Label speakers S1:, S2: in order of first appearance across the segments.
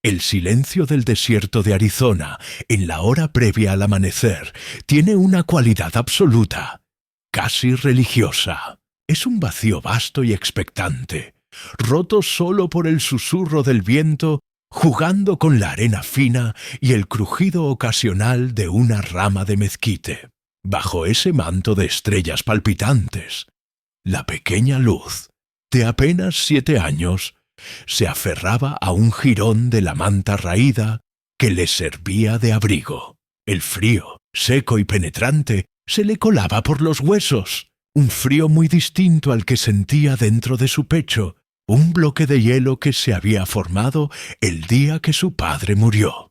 S1: El silencio del desierto de Arizona, en la hora previa al amanecer, tiene una cualidad absoluta, casi religiosa. Es un vacío vasto y expectante, roto solo por el susurro del viento, jugando con la arena fina y el crujido ocasional de una rama de mezquite. Bajo ese manto de estrellas palpitantes, la pequeña Luz, de apenas 7 años, se aferraba a un jirón de la manta raída que le servía de abrigo. El frío, seco y penetrante, se le colaba por los huesos, un frío muy distinto al que sentía dentro de su pecho, un bloque de hielo que se había formado el día que su padre murió.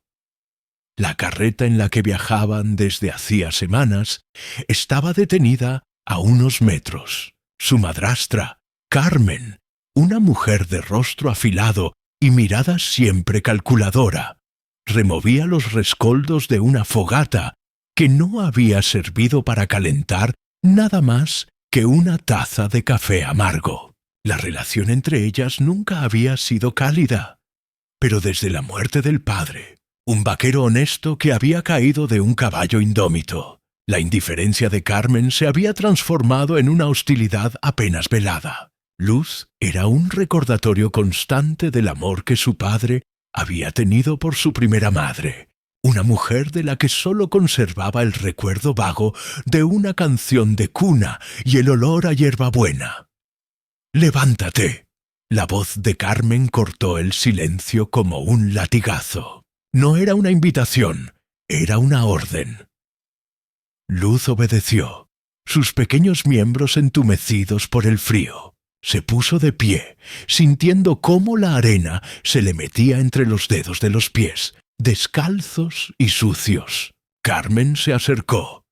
S1: La carreta en la que viajaban desde hacía semanas estaba detenida a unos metros. Su madrastra, Carmen, una mujer de rostro afilado y mirada siempre calculadora, removía los rescoldos de una fogata que no había servido para calentar nada más que una taza de café amargo. La relación entre ellas nunca había sido cálida, pero desde la muerte del padre, un vaquero honesto que había caído de un caballo indómito, la indiferencia de Carmen se había transformado en una hostilidad apenas velada. Luz era un recordatorio constante del amor que su padre había tenido por su primera madre, una mujer de la que sólo conservaba el recuerdo vago de una canción de cuna y el olor a hierbabuena. «¡Levántate!». La voz de Carmen cortó el silencio como un latigazo. No era una invitación, era una orden. Luz obedeció, sus pequeños miembros entumecidos por el frío. Se puso de pie, sintiendo cómo la arena se le metía entre los dedos de los pies, descalzos y sucios. Carmen se acercó,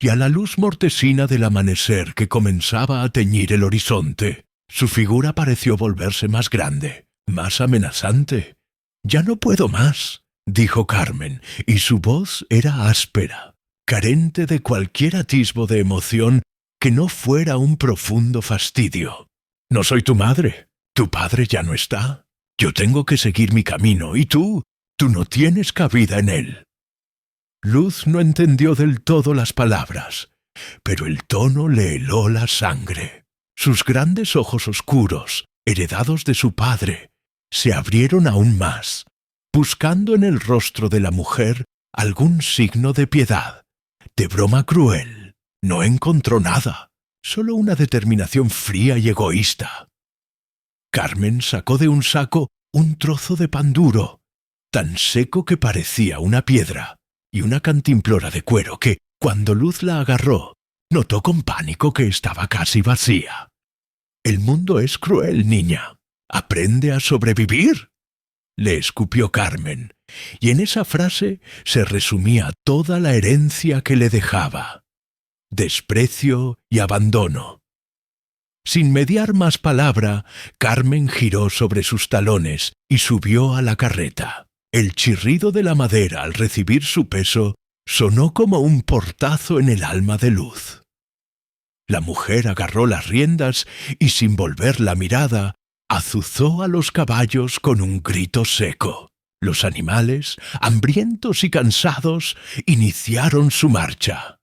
S1: y a la luz mortecina del amanecer que comenzaba a teñir el horizonte, su figura pareció volverse más grande, más amenazante. «Ya no puedo más», dijo Carmen, y su voz era áspera, carente de cualquier atisbo de emoción que no fuera un profundo fastidio. «No soy tu madre. Tu padre ya no está. Yo tengo que seguir mi camino, y tú no tienes cabida en él». Luz no entendió del todo las palabras, pero el tono le heló la sangre. Sus grandes ojos oscuros, heredados de su padre, se abrieron aún más, buscando en el rostro de la mujer algún signo de piedad, de broma cruel. No encontró nada, solo una determinación fría y egoísta. Carmen sacó de un saco un trozo de pan duro, tan seco que parecía una piedra, y una cantimplora de cuero que, cuando Luz la agarró, notó con pánico que estaba casi vacía. «El mundo es cruel, niña. Aprende a sobrevivir», le escupió Carmen, y en esa frase se resumía toda la herencia que le dejaba: desprecio y abandono. Sin mediar más palabra, Carmen giró sobre sus talones y subió a la carreta. El chirrido de la madera al recibir su peso sonó como un portazo en el alma de Luz. La mujer agarró las riendas y, sin volver la mirada, azuzó a los caballos con un grito seco. Los animales, hambrientos y cansados, iniciaron su marcha.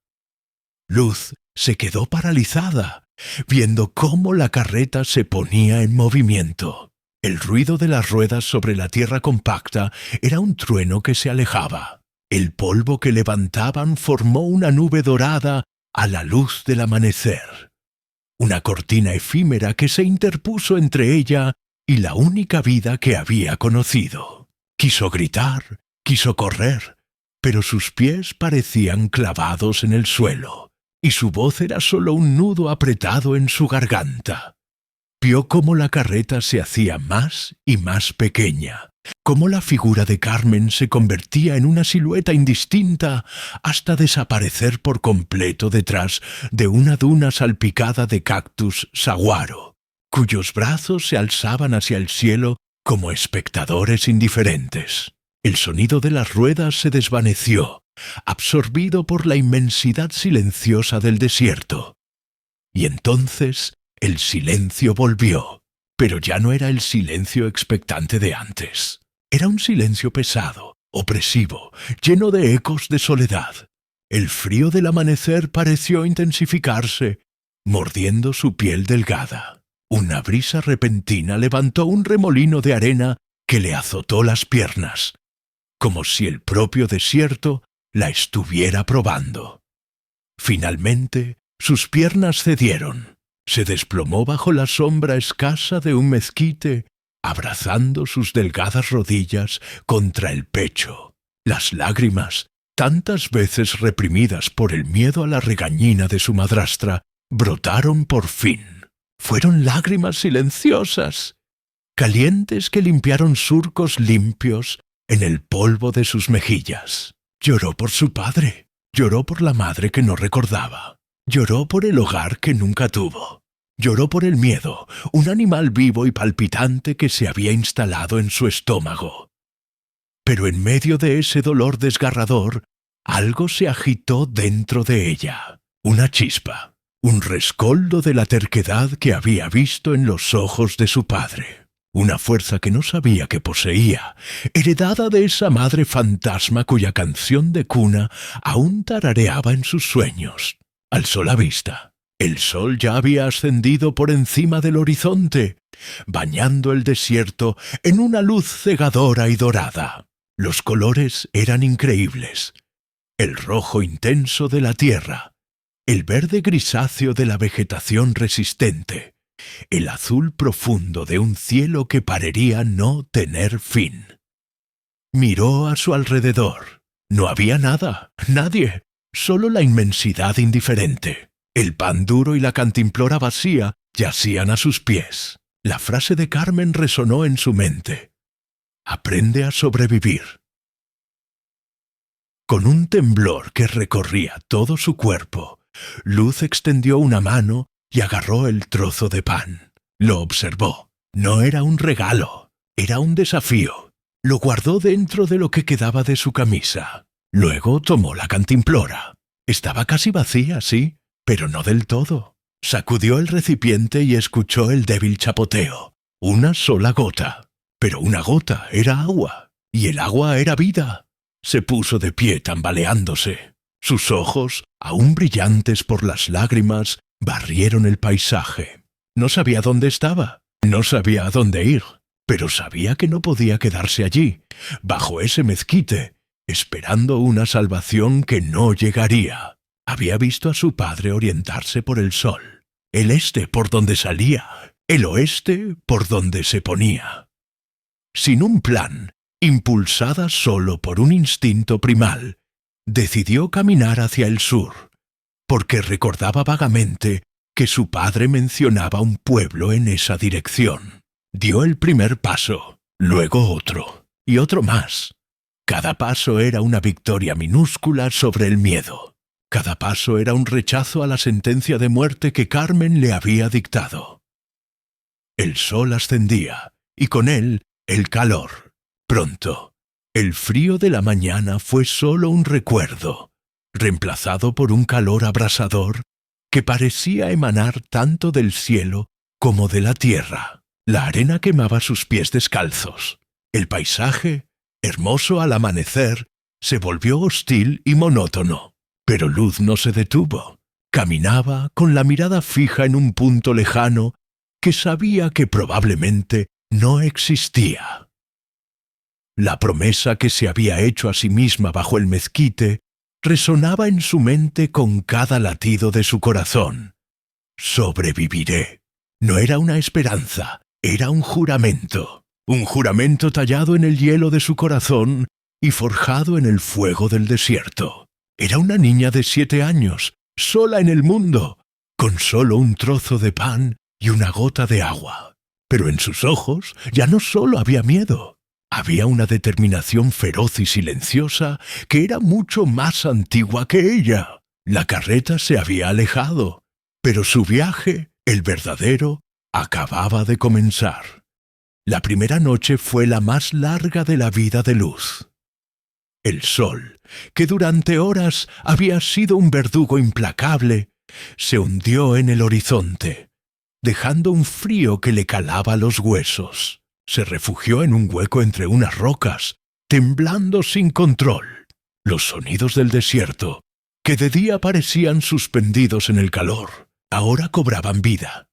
S1: Luz se quedó paralizada, viendo cómo la carreta se ponía en movimiento. El ruido de las ruedas sobre la tierra compacta era un trueno que se alejaba. El polvo que levantaban formó una nube dorada a la luz del amanecer. Una cortina efímera que se interpuso entre ella y la única vida que había conocido. Quiso gritar, quiso correr, pero sus pies parecían clavados en el suelo, y su voz era solo un nudo apretado en su garganta. Vio cómo la carreta se hacía más y más pequeña, cómo la figura de Carmen se convertía en una silueta indistinta hasta desaparecer por completo detrás de una duna salpicada de cactus saguaro, cuyos brazos se alzaban hacia el cielo como espectadores indiferentes. El sonido de las ruedas se desvaneció, absorbido por la inmensidad silenciosa del desierto. Y entonces el silencio volvió, pero ya no era el silencio expectante de antes. Era un silencio pesado, opresivo, lleno de ecos de soledad. El frío del amanecer pareció intensificarse, mordiendo su piel delgada. Una brisa repentina levantó un remolino de arena que le azotó las piernas, como si el propio desierto la estuviera probando. Finalmente, sus piernas cedieron. Se desplomó bajo la sombra escasa de un mezquite, abrazando sus delgadas rodillas contra el pecho. Las lágrimas, tantas veces reprimidas por el miedo a la regañina de su madrastra, brotaron por fin. Fueron lágrimas silenciosas, calientes que limpiaron surcos limpios en el polvo de sus mejillas. Lloró por su padre, lloró por la madre que no recordaba, lloró por el hogar que nunca tuvo, lloró por el miedo, un animal vivo y palpitante que se había instalado en su estómago. Pero en medio de ese dolor desgarrador, algo se agitó dentro de ella, una chispa, un rescoldo de la terquedad que había visto en los ojos de su padre. Una fuerza que no sabía que poseía, heredada de esa madre fantasma cuya canción de cuna aún tarareaba en sus sueños. Alzó la vista. El sol ya había ascendido por encima del horizonte, bañando el desierto en una luz cegadora y dorada. Los colores eran increíbles. El rojo intenso de la tierra, el verde grisáceo de la vegetación resistente, el azul profundo de un cielo que parecería no tener fin. Miró a su alrededor. No había nada, nadie, solo la inmensidad indiferente. El pan duro y la cantimplora vacía yacían a sus pies. La frase de Carmen resonó en su mente. Aprende a sobrevivir. Con un temblor que recorría todo su cuerpo, Luz extendió una mano y agarró el trozo de pan. Lo observó. No era un regalo, era un desafío. Lo guardó dentro de lo que quedaba de su camisa. Luego tomó la cantimplora. Estaba casi vacía, sí, pero no del todo. Sacudió el recipiente y escuchó el débil chapoteo. Una sola gota. Pero una gota era agua, y el agua era vida. Se puso de pie tambaleándose. Sus ojos, aún brillantes por las lágrimas, barrieron el paisaje. No sabía dónde estaba, no sabía a dónde ir, pero sabía que no podía quedarse allí, bajo ese mezquite, esperando una salvación que no llegaría. Había visto a su padre orientarse por el sol, el este por donde salía, el oeste por donde se ponía. Sin un plan, impulsada solo por un instinto primal, decidió caminar hacia el sur, porque recordaba vagamente que su padre mencionaba un pueblo en esa dirección. Dio el primer paso, luego otro, y otro más. Cada paso era una victoria minúscula sobre el miedo. Cada paso era un rechazo a la sentencia de muerte que Carmen le había dictado. El sol ascendía, y con él el calor. Pronto, el frío de la mañana fue solo un recuerdo, reemplazado por un calor abrasador que parecía emanar tanto del cielo como de la tierra. La arena quemaba sus pies descalzos. El paisaje, hermoso al amanecer, se volvió hostil y monótono. Pero Luz no se detuvo. Caminaba con la mirada fija en un punto lejano que sabía que probablemente no existía. La promesa que se había hecho a sí misma bajo el mezquite resonaba en su mente con cada latido de su corazón. Sobreviviré. No era una esperanza, era un juramento tallado en el hielo de su corazón y forjado en el fuego del desierto. Era una niña de 7 años, sola en el mundo, con solo un trozo de pan y una gota de agua. Pero en sus ojos ya no solo había miedo. Había una determinación feroz y silenciosa que era mucho más antigua que ella. La carreta se había alejado, pero su viaje, el verdadero, acababa de comenzar. La primera noche fue la más larga de la vida de Luz. El sol, que durante horas había sido un verdugo implacable, se hundió en el horizonte, dejando un frío que le calaba los huesos. Se refugió en un hueco entre unas rocas, temblando sin control. Los sonidos del desierto, que de día parecían suspendidos en el calor, ahora cobraban vida.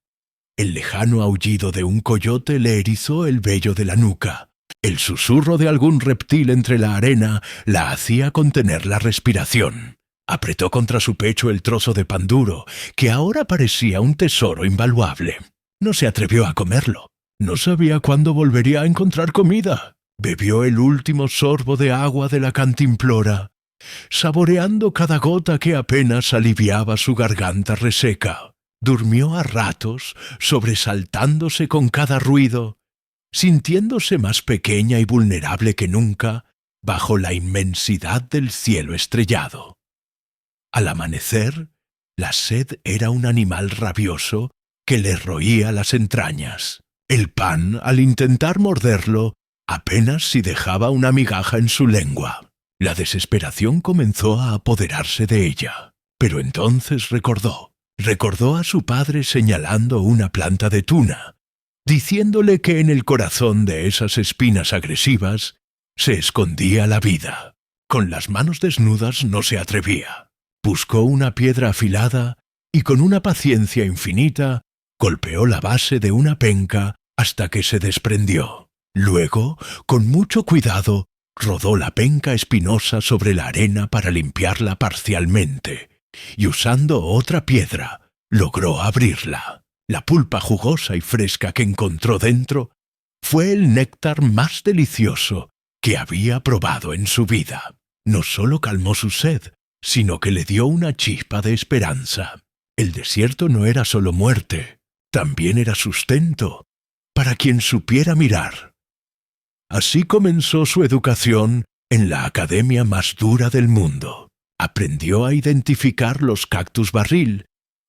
S1: El lejano aullido de un coyote le erizó el vello de la nuca. El susurro de algún reptil entre la arena la hacía contener la respiración. Apretó contra su pecho el trozo de pan duro, que ahora parecía un tesoro invaluable. No se atrevió a comerlo. No sabía cuándo volvería a encontrar comida. Bebió el último sorbo de agua de la cantimplora, saboreando cada gota que apenas aliviaba su garganta reseca. Durmió a ratos, sobresaltándose con cada ruido, sintiéndose más pequeña y vulnerable que nunca bajo la inmensidad del cielo estrellado. Al amanecer, la sed era un animal rabioso que le roía las entrañas. El pan, al intentar morderlo, apenas si dejaba una migaja en su lengua. La desesperación comenzó a apoderarse de ella, pero entonces recordó a su padre señalando una planta de tuna, diciéndole que en el corazón de esas espinas agresivas se escondía la vida. Con las manos desnudas no se atrevía. Buscó una piedra afilada y con una paciencia infinita golpeó la base de una penca hasta que se desprendió. Luego, con mucho cuidado, rodó la penca espinosa sobre la arena para limpiarla parcialmente, y usando otra piedra, logró abrirla. La pulpa jugosa y fresca que encontró dentro fue el néctar más delicioso que había probado en su vida. No solo calmó su sed, sino que le dio una chispa de esperanza. El desierto no era solo muerte, también era sustento, para quien supiera mirar. Así comenzó su educación en la academia más dura del mundo. Aprendió a identificar los cactus barril,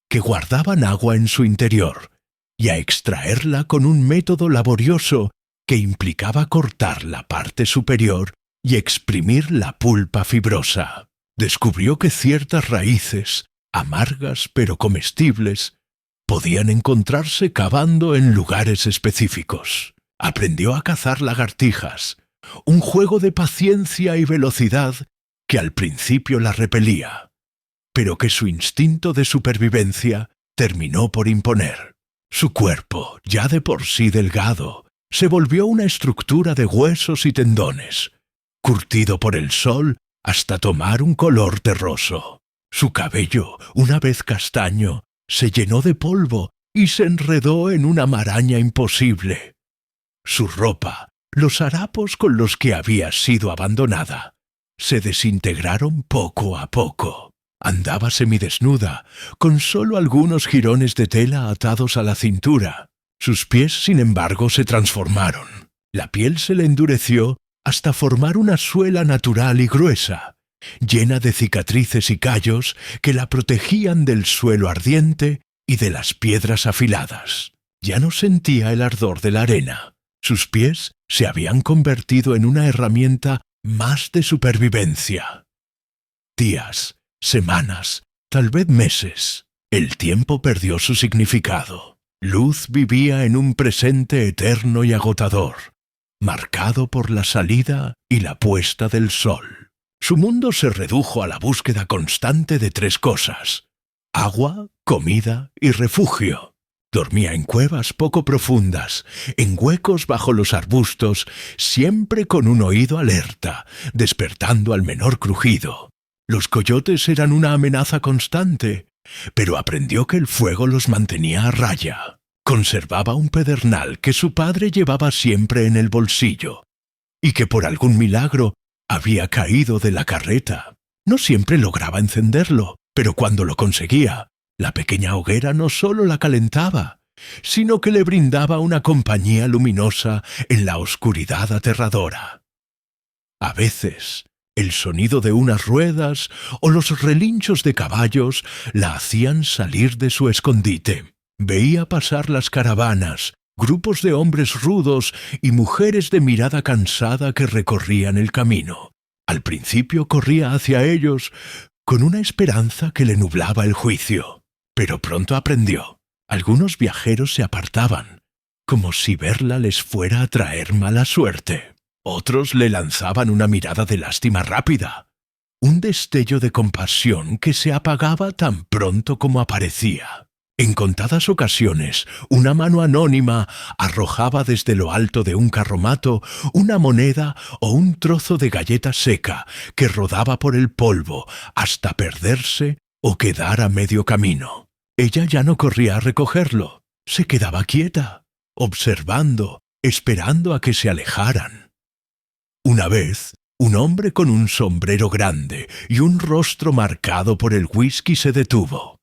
S1: que guardaban agua en su interior, y a extraerla con un método laborioso que implicaba cortar la parte superior y exprimir la pulpa fibrosa. Descubrió que ciertas raíces, amargas pero comestibles, podían encontrarse cavando en lugares específicos. Aprendió a cazar lagartijas, un juego de paciencia y velocidad que al principio la repelía, pero que su instinto de supervivencia terminó por imponer. Su cuerpo, ya de por sí delgado, se volvió una estructura de huesos y tendones, curtido por el sol hasta tomar un color terroso. Su cabello, una vez castaño, se llenó de polvo y se enredó en una maraña imposible. Su ropa, los harapos con los que había sido abandonada, se desintegraron poco a poco. Andaba semidesnuda, con solo algunos jirones de tela atados a la cintura. Sus pies, sin embargo, se transformaron. La piel se le endureció hasta formar una suela natural y gruesa, llena de cicatrices y callos que la protegían del suelo ardiente y de las piedras afiladas. Ya no sentía el ardor de la arena. Sus pies se habían convertido en una herramienta más de supervivencia. Días, semanas, tal vez meses. El tiempo perdió su significado. Luz vivía en un presente eterno y agotador, marcado por la salida y la puesta del sol. Su mundo se redujo a la búsqueda constante de tres cosas: agua, comida y refugio. Dormía en cuevas poco profundas, en huecos bajo los arbustos, siempre con un oído alerta, despertando al menor crujido. Los coyotes eran una amenaza constante, pero aprendió que el fuego los mantenía a raya. Conservaba un pedernal que su padre llevaba siempre en el bolsillo, y que por algún milagro había caído de la carreta. No siempre lograba encenderlo, pero cuando lo conseguía, la pequeña hoguera no solo la calentaba, sino que le brindaba una compañía luminosa en la oscuridad aterradora. A veces, el sonido de unas ruedas o los relinchos de caballos la hacían salir de su escondite. Veía pasar las caravanas, grupos de hombres rudos y mujeres de mirada cansada que recorrían el camino. Al principio corría hacia ellos con una esperanza que le nublaba el juicio, pero pronto aprendió. Algunos viajeros se apartaban, como si verla les fuera a traer mala suerte. Otros le lanzaban una mirada de lástima rápida, un destello de compasión que se apagaba tan pronto como aparecía. En contadas ocasiones, una mano anónima arrojaba desde lo alto de un carromato una moneda o un trozo de galleta seca que rodaba por el polvo hasta perderse o quedar a medio camino. Ella ya no corría a recogerlo, se quedaba quieta, observando, esperando a que se alejaran. Una vez, un hombre con un sombrero grande y un rostro marcado por el whisky se detuvo.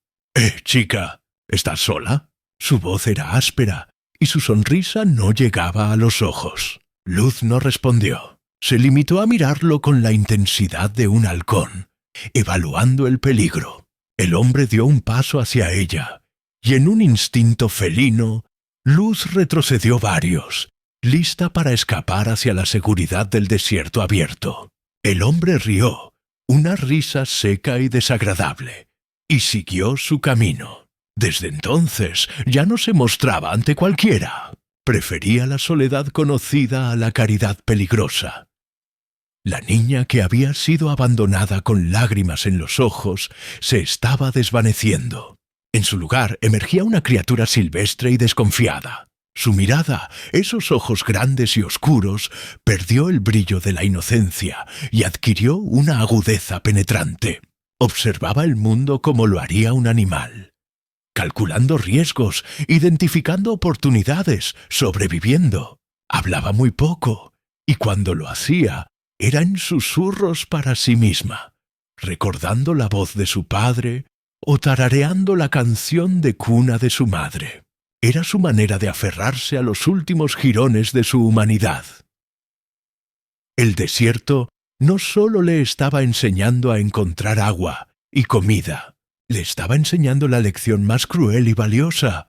S1: Chica, ¿estás sola? Su voz era áspera y su sonrisa no llegaba a los ojos. Luz no respondió. Se limitó a mirarlo con la intensidad de un halcón, evaluando el peligro. El hombre dio un paso hacia ella, y en un instinto felino, Luz retrocedió varios, lista para escapar hacia la seguridad del desierto abierto. El hombre rió, una risa seca y desagradable, y siguió su camino. Desde entonces ya no se mostraba ante cualquiera. Prefería la soledad conocida a la caridad peligrosa. La niña, que había sido abandonada con lágrimas en los ojos, se estaba desvaneciendo. En su lugar emergía una criatura silvestre y desconfiada. Su mirada, esos ojos grandes y oscuros, perdió el brillo de la inocencia y adquirió una agudeza penetrante. Observaba el mundo como lo haría un animal, calculando riesgos, identificando oportunidades, sobreviviendo. Hablaba muy poco, y cuando lo hacía, era en susurros para sí misma, recordando la voz de su padre o tarareando la canción de cuna de su madre. Era su manera de aferrarse a los últimos jirones de su humanidad. El desierto no solo le estaba enseñando a encontrar agua y comida, le estaba enseñando la lección más cruel y valiosa: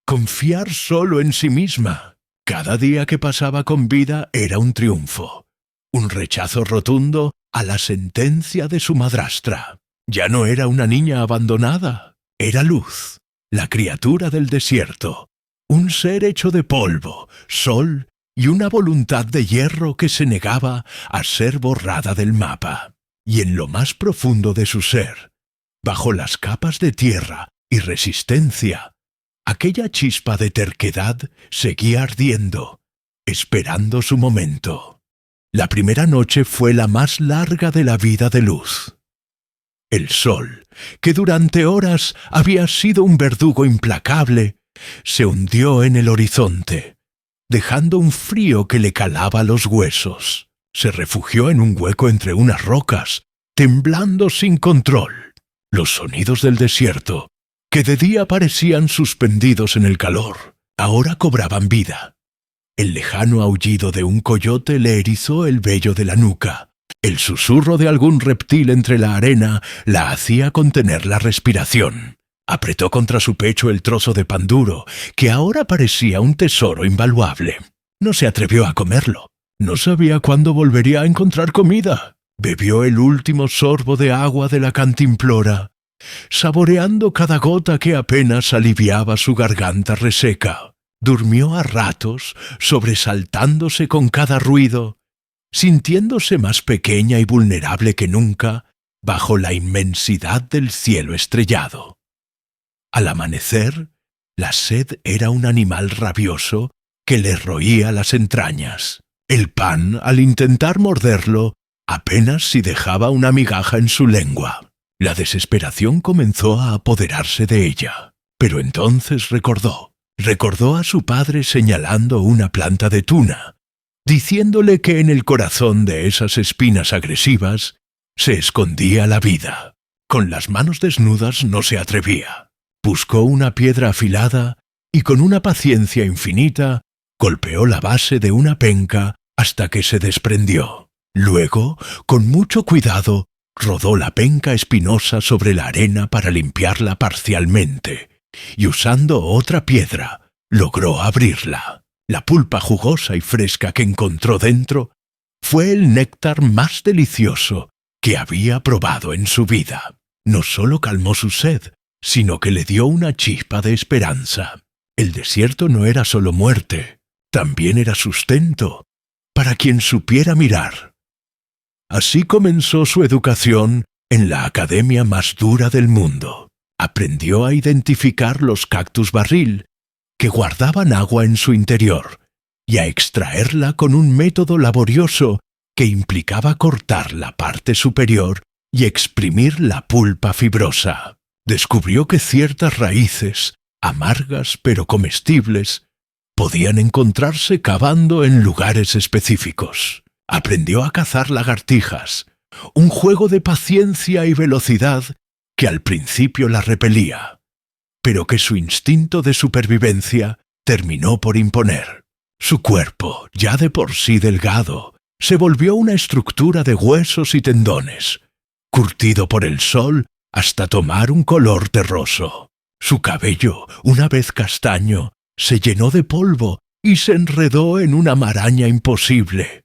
S1: confiar solo en sí misma. Cada día que pasaba con vida era un triunfo, un rechazo rotundo a la sentencia de su madrastra. Ya no era una niña abandonada, era Luz, la criatura del desierto, un ser hecho de polvo, sol y una voluntad de hierro que se negaba a ser borrada del mapa. Y en lo más profundo de su ser, bajo las capas de tierra y resistencia, aquella chispa de terquedad seguía ardiendo, esperando su momento. La primera noche fue la más larga de la vida de Luz. El sol, que durante horas había sido un verdugo implacable, se hundió en el horizonte, dejando un frío que le calaba los huesos. Se refugió en un hueco entre unas rocas, temblando sin control. Los sonidos del desierto, que de día parecían suspendidos en el calor, ahora cobraban vida. El lejano aullido de un coyote le erizó el vello de la nuca. El susurro de algún reptil entre la arena la hacía contener la respiración. Apretó contra su pecho el trozo de pan duro, que ahora parecía un tesoro invaluable. No se atrevió a comerlo. No sabía cuándo volvería a encontrar comida. Bebió el último sorbo de agua de la cantimplora, saboreando cada gota que apenas aliviaba su garganta reseca. Durmió a ratos, sobresaltándose con cada ruido, sintiéndose más pequeña y vulnerable que nunca bajo la inmensidad del cielo estrellado. Al amanecer, la sed era un animal rabioso que le roía las entrañas. El pan, al intentar morderlo, apenas si dejaba una migaja en su lengua. La desesperación comenzó a apoderarse de ella, pero entonces recordó a su padre señalando una planta de tuna, diciéndole que en el corazón de esas espinas agresivas se escondía la vida. Con las manos desnudas no se atrevía. Buscó una piedra afilada y con una paciencia infinita golpeó la base de una penca hasta que se desprendió. Luego, con mucho cuidado, rodó la penca espinosa sobre la arena para limpiarla parcialmente, y usando otra piedra, logró abrirla. La pulpa jugosa y fresca que encontró dentro fue el néctar más delicioso que había probado en su vida. No solo calmó su sed, sino que le dio una chispa de esperanza. El desierto no era solo muerte, también era sustento, para quien supiera mirar. Así comenzó su educación en la academia más dura del mundo. Aprendió a identificar los cactus barril, que guardaban agua en su interior, y a extraerla con un método laborioso que implicaba cortar la parte superior y exprimir la pulpa fibrosa. Descubrió que ciertas raíces, amargas pero comestibles, podían encontrarse cavando en lugares específicos. Aprendió a cazar lagartijas, un juego de paciencia y velocidad que al principio la repelía, pero que su instinto de supervivencia terminó por imponer. Su cuerpo, ya de por sí delgado, se volvió una estructura de huesos y tendones, curtido por el sol hasta tomar un color terroso. Su cabello, una vez castaño, se llenó de polvo y se enredó en una maraña imposible.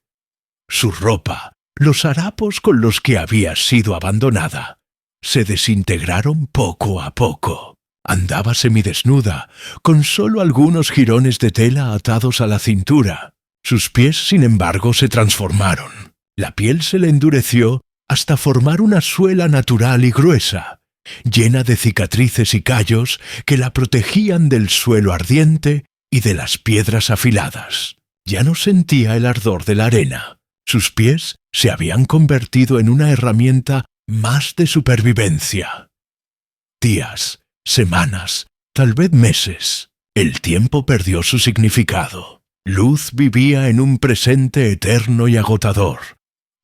S1: Su ropa, los harapos con los que había sido abandonada, se desintegraron poco a poco. Andaba semidesnuda, con solo algunos jirones de tela atados a la cintura. Sus pies, sin embargo, se transformaron. La piel se le endureció hasta formar una suela natural y gruesa, llena de cicatrices y callos que la protegían del suelo ardiente y de las piedras afiladas. Ya no sentía el ardor de la arena. Sus pies se habían convertido en una herramienta más de supervivencia. Días, semanas, tal vez meses. El tiempo perdió su significado. Luz vivía en un presente eterno y agotador,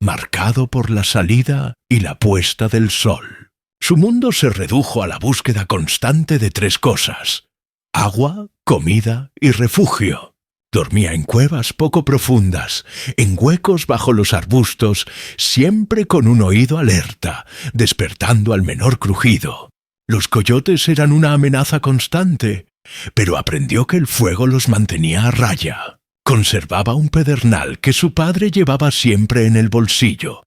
S1: marcado por la salida y la puesta del sol. Su mundo se redujo a la búsqueda constante de tres cosas: agua, comida y refugio. Dormía en cuevas poco profundas, en huecos bajo los arbustos, siempre con un oído alerta, despertando al menor crujido. Los coyotes eran una amenaza constante, pero aprendió que el fuego los mantenía a raya. Conservaba un pedernal que su padre llevaba siempre en el bolsillo,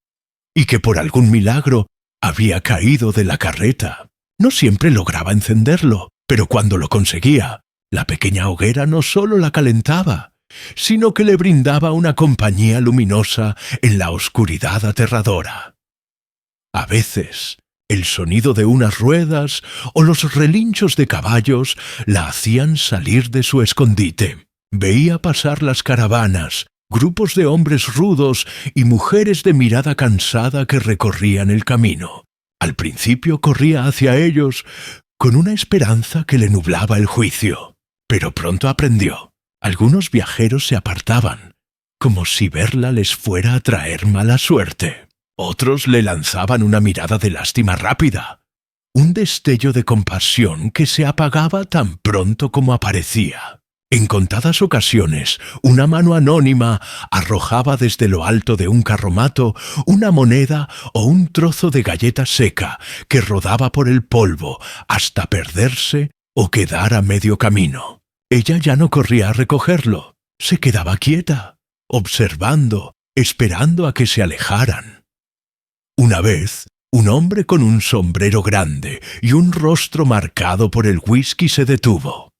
S1: y que por algún milagro había caído de la carreta. No siempre lograba encenderlo, pero cuando lo conseguía, la pequeña hoguera no solo la calentaba, sino que le brindaba una compañía luminosa en la oscuridad aterradora. A veces, el sonido de unas ruedas o los relinchos de caballos la hacían salir de su escondite. Veía pasar las caravanas, grupos de hombres rudos y mujeres de mirada cansada que recorrían el camino. Al principio corría hacia ellos con una esperanza que le nublaba el juicio, pero pronto aprendió. Algunos viajeros se apartaban, como si verla les fuera a traer mala suerte. Otros le lanzaban una mirada de lástima rápida, un destello de compasión que se apagaba tan pronto como aparecía. En contadas ocasiones, una mano anónima arrojaba desde lo alto de un carromato una moneda o un trozo de galleta seca que rodaba por el polvo hasta perderse o quedar a medio camino. Ella ya no corría a recogerlo, se quedaba quieta, observando, esperando a que se alejaran. Una vez, un hombre con un sombrero grande y un rostro marcado por el whisky se detuvo.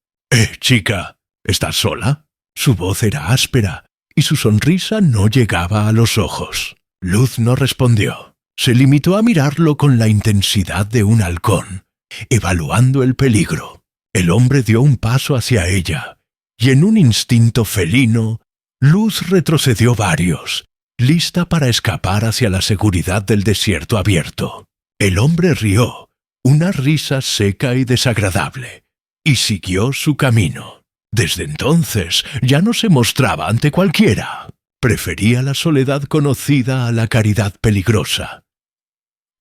S1: Chica, ¿estás sola? Su voz era áspera y su sonrisa no llegaba a los ojos. Luz no respondió. Se limitó a mirarlo con la intensidad de un halcón, evaluando el peligro. El hombre dio un paso hacia ella, y en un instinto felino, Luz retrocedió varios, lista para escapar hacia la seguridad del desierto abierto. El hombre rió, una risa seca y desagradable, y siguió su camino. Desde entonces ya no se mostraba ante cualquiera. Prefería la soledad conocida a la caridad peligrosa.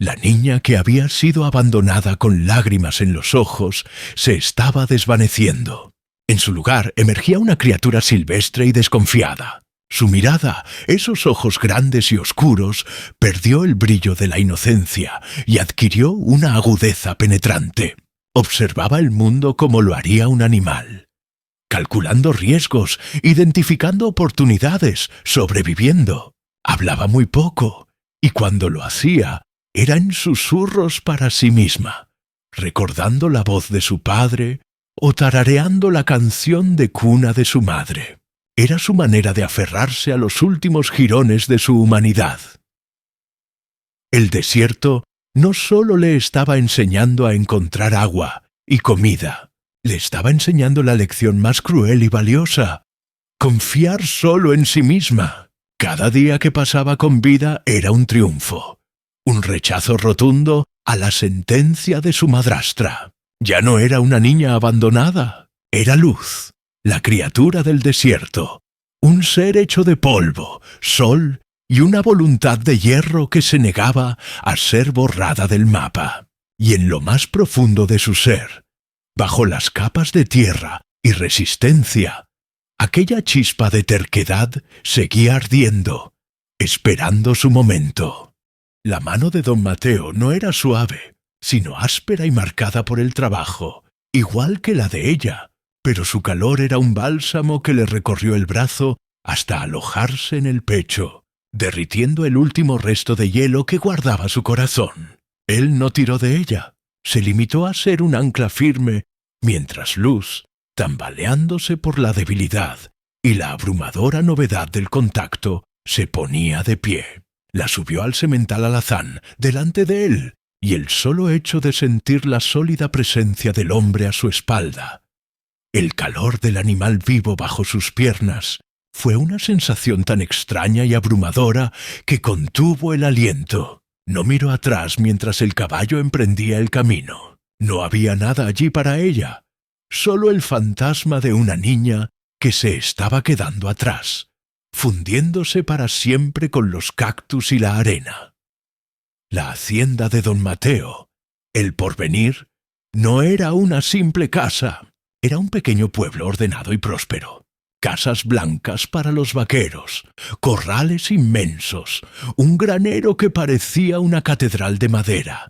S1: La niña, que había sido abandonada con lágrimas en los ojos, se estaba desvaneciendo. En su lugar emergía una criatura silvestre y desconfiada. Su mirada, esos ojos grandes y oscuros, perdió el brillo de la inocencia y adquirió una agudeza penetrante. Observaba el mundo como lo haría un animal, calculando riesgos, identificando oportunidades, sobreviviendo. Hablaba muy poco, y cuando lo hacía, era en susurros para sí misma, recordando la voz de su padre o tarareando la canción de cuna de su madre. Era su manera de aferrarse a los últimos jirones de su humanidad. El desierto no solo le estaba enseñando a encontrar agua y comida, le estaba enseñando la lección más cruel y valiosa: confiar solo en sí misma. Cada día que pasaba con vida era un triunfo, un rechazo rotundo a la sentencia de su madrastra. Ya no era una niña abandonada, era Luz, la criatura del desierto, un ser hecho de polvo, sol y una voluntad de hierro que se negaba a ser borrada del mapa. Y en lo más profundo de su ser, bajo las capas de tierra y resistencia, aquella chispa de terquedad seguía ardiendo, esperando su momento. La mano de don Mateo no era suave, sino áspera y marcada por el trabajo, igual que la de ella, pero su calor era un bálsamo que le recorrió el brazo hasta alojarse en el pecho, derritiendo el último resto de hielo que guardaba su corazón. Él no tiró de ella, se limitó a ser un ancla firme, mientras Luz, tambaleándose por la debilidad y la abrumadora novedad del contacto, se ponía de pie. La subió al semental alazán, delante de él, y el solo hecho de sentir la sólida presencia del hombre a su espalda, el calor del animal vivo bajo sus piernas, fue una sensación tan extraña y abrumadora que contuvo el aliento. No miró atrás mientras el caballo emprendía el camino. No había nada allí para ella, solo el fantasma de una niña que se estaba quedando atrás, fundiéndose para siempre con los cactus y la arena. La hacienda de don Mateo, el Porvenir, no era una simple casa, era un pequeño pueblo ordenado y próspero. Casas blancas para los vaqueros, corrales inmensos, un granero que parecía una catedral de madera,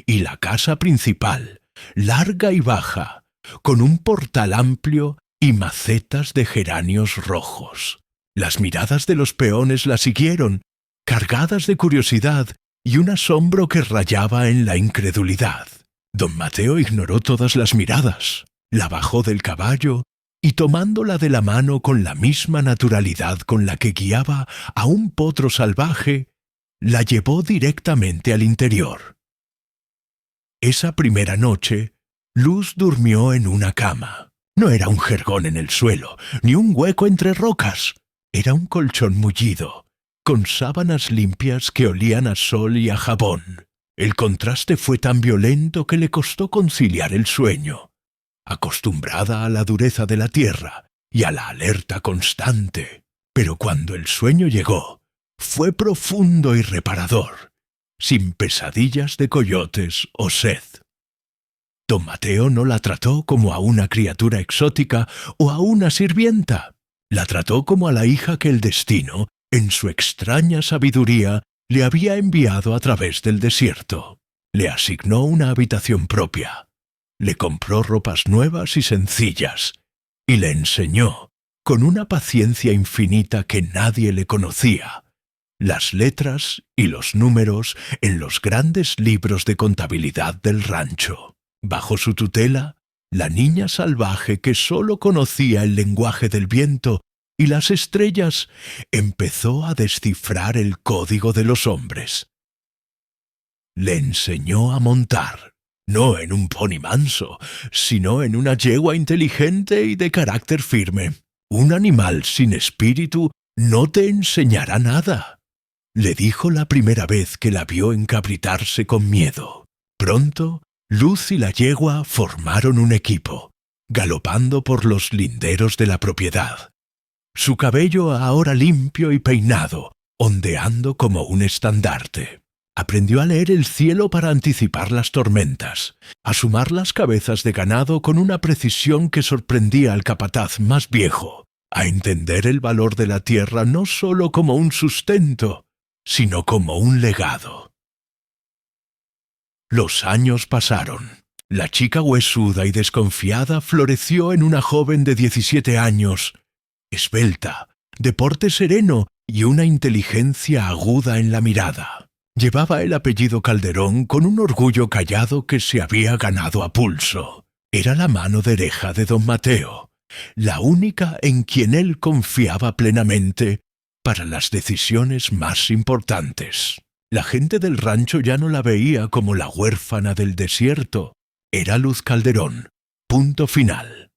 S1: y la casa principal, larga y baja, con un portal amplio y macetas de geranios rojos. Las miradas de los peones la siguieron, cargadas de curiosidad y un asombro que rayaba en la incredulidad. Don Mateo ignoró todas las miradas, la bajó del caballo y tomándola de la mano con la misma naturalidad con la que guiaba a un potro salvaje, la llevó directamente al interior. Esa primera noche, Luz durmió en una cama. No era un jergón en el suelo, ni un hueco entre rocas. Era un colchón mullido, con sábanas limpias que olían a sol y a jabón. El contraste fue tan violento que le costó conciliar el sueño. Acostumbrada a la dureza de la tierra y a la alerta constante, pero cuando el sueño llegó, fue profundo y reparador, sin pesadillas de coyotes o sed. Don Mateo no la trató como a una criatura exótica o a una sirvienta. La trató como a la hija que el destino, en su extraña sabiduría, le había enviado a través del desierto. Le asignó una habitación propia, le compró ropas nuevas y sencillas, y le enseñó, con una paciencia infinita que nadie le conocía, las letras y los números en los grandes libros de contabilidad del rancho. Bajo su tutela, la niña salvaje que sólo conocía el lenguaje del viento y las estrellas empezó a descifrar el código de los hombres. Le enseñó a montar, no en un pony manso, sino en una yegua inteligente y de carácter firme. Un animal sin espíritu no te enseñará nada, le dijo la primera vez que la vio encabritarse con miedo. Pronto, Luz y la yegua formaron un equipo, galopando por los linderos de la propiedad. Su cabello ahora limpio y peinado, ondeando como un estandarte. Aprendió a leer el cielo para anticipar las tormentas, a sumar las cabezas de ganado con una precisión que sorprendía al capataz más viejo, a entender el valor de la tierra no solo como un sustento, sino como un legado. Los años pasaron. La chica huesuda y desconfiada floreció en una joven de 17 años, esbelta, de porte sereno y una inteligencia aguda en la mirada. Llevaba el apellido Calderón con un orgullo callado que se había ganado a pulso. Era la mano derecha de don Mateo, la única en quien él confiaba plenamente para las decisiones más importantes. La gente del rancho ya no la veía como la huérfana del desierto. Era Luz Calderón. Punto final.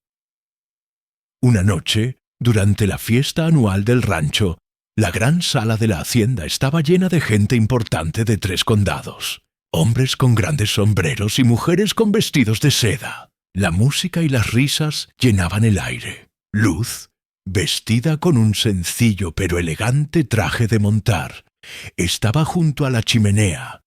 S1: Una noche, durante la fiesta anual del rancho, la gran sala de la hacienda estaba llena de gente importante de 3 condados. Hombres con grandes sombreros y mujeres con vestidos de seda. La música y las risas llenaban el aire. Luz, vestida con un sencillo pero elegante traje de montar, estaba junto a la chimenea,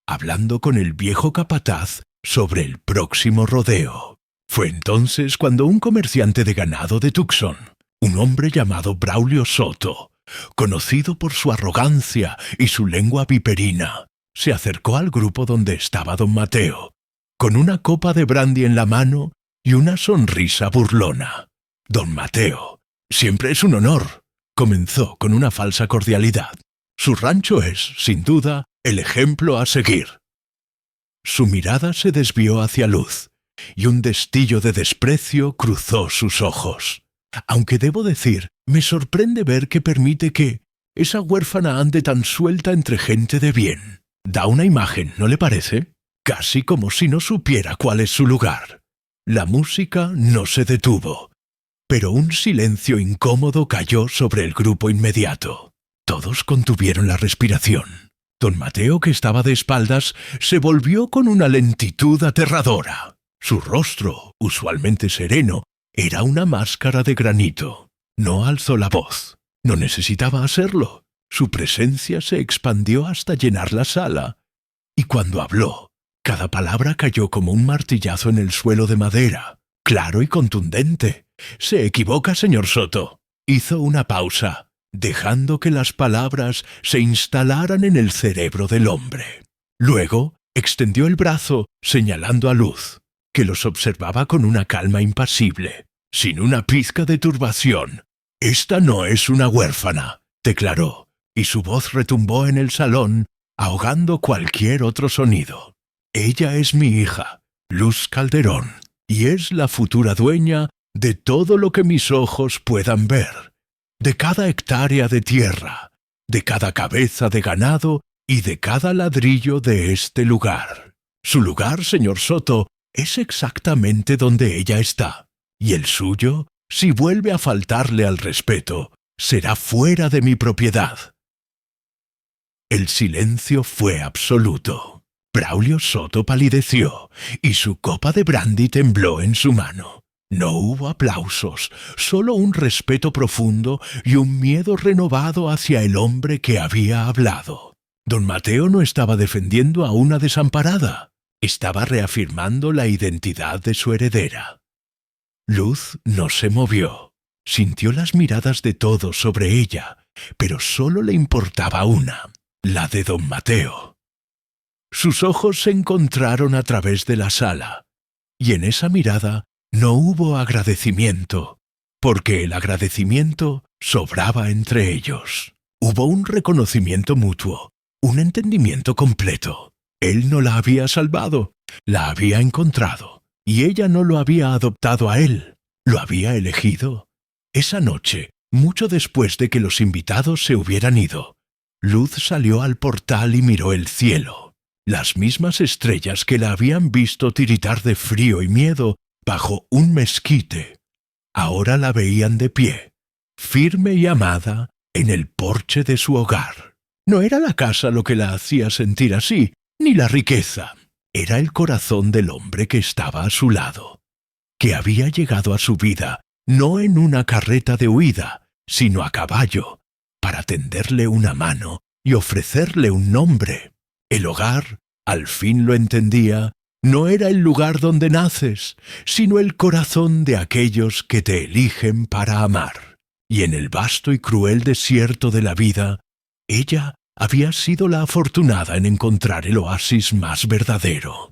S1: hablando con el viejo capataz sobre el próximo rodeo. Fue entonces cuando un comerciante de ganado de Tucson, un hombre llamado Braulio Soto, conocido por su arrogancia y su lengua viperina, se acercó al grupo donde estaba don Mateo, con una copa de brandy en la mano y una sonrisa burlona. Don Mateo, siempre es un honor, comenzó con una falsa cordialidad. Su rancho es, sin duda, el ejemplo a seguir. Su mirada se desvió hacia Luz, y un destello de desprecio cruzó sus ojos. Aunque debo decir, me sorprende ver que permite que esa huérfana ande tan suelta entre gente de bien. Da una imagen, ¿no le parece? Casi como si no supiera cuál es su lugar. La música no se detuvo, pero un silencio incómodo cayó sobre el grupo inmediato. Todos contuvieron la respiración. Don Mateo, que estaba de espaldas, se volvió con una lentitud aterradora. Su rostro, usualmente sereno, era una máscara de granito. No alzó la voz. No necesitaba hacerlo. Su presencia se expandió hasta llenar la sala. Y cuando habló, cada palabra cayó como un martillazo en el suelo de madera, claro y contundente. «Se equivoca, señor Soto». Hizo una pausa, dejando que las palabras se instalaran en el cerebro del hombre. Luego extendió el brazo señalando a Luz, que los observaba con una calma impasible, sin una pizca de turbación. «Esta no es una huérfana», declaró, y su voz retumbó en el salón, ahogando cualquier otro sonido. «Ella es mi hija, Luz Calderón, y es la futura dueña de todo lo que mis ojos puedan ver, de cada hectárea de tierra, de cada cabeza de ganado y de cada ladrillo de este lugar. Su lugar, señor Soto, es exactamente donde ella está, y el suyo, si vuelve a faltarle al respeto, será fuera de mi propiedad». El silencio fue absoluto. Braulio Soto palideció, y su copa de brandy tembló en su mano. No hubo aplausos, solo un respeto profundo y un miedo renovado hacia el hombre que había hablado. Don Mateo no estaba defendiendo a una desamparada, estaba reafirmando la identidad de su heredera. Luz no se movió, sintió las miradas de todos sobre ella, pero solo le importaba una, la de don Mateo. Sus ojos se encontraron a través de la sala, y en esa mirada no hubo agradecimiento, porque el agradecimiento sobraba entre ellos. Hubo un reconocimiento mutuo, un entendimiento completo. Él no la había salvado, la había encontrado, y ella no lo había adoptado a él, lo había elegido. Esa noche, mucho después de que los invitados se hubieran ido, Luz salió al portal y miró el cielo. Las mismas estrellas que la habían visto tiritar de frío y miedo bajo un mezquite, ahora la veían de pie, firme y amada, en el porche de su hogar. No era la casa lo que la hacía sentir así, ni la riqueza. Era el corazón del hombre que estaba a su lado, que había llegado a su vida no en una carreta de huida, sino a caballo, para tenderle una mano y ofrecerle un nombre. El hogar, al fin lo entendía, no era el lugar donde naces, sino el corazón de aquellos que te eligen para amar. Y en el vasto y cruel desierto de la vida, ella había sido la afortunada en encontrar el oasis más verdadero.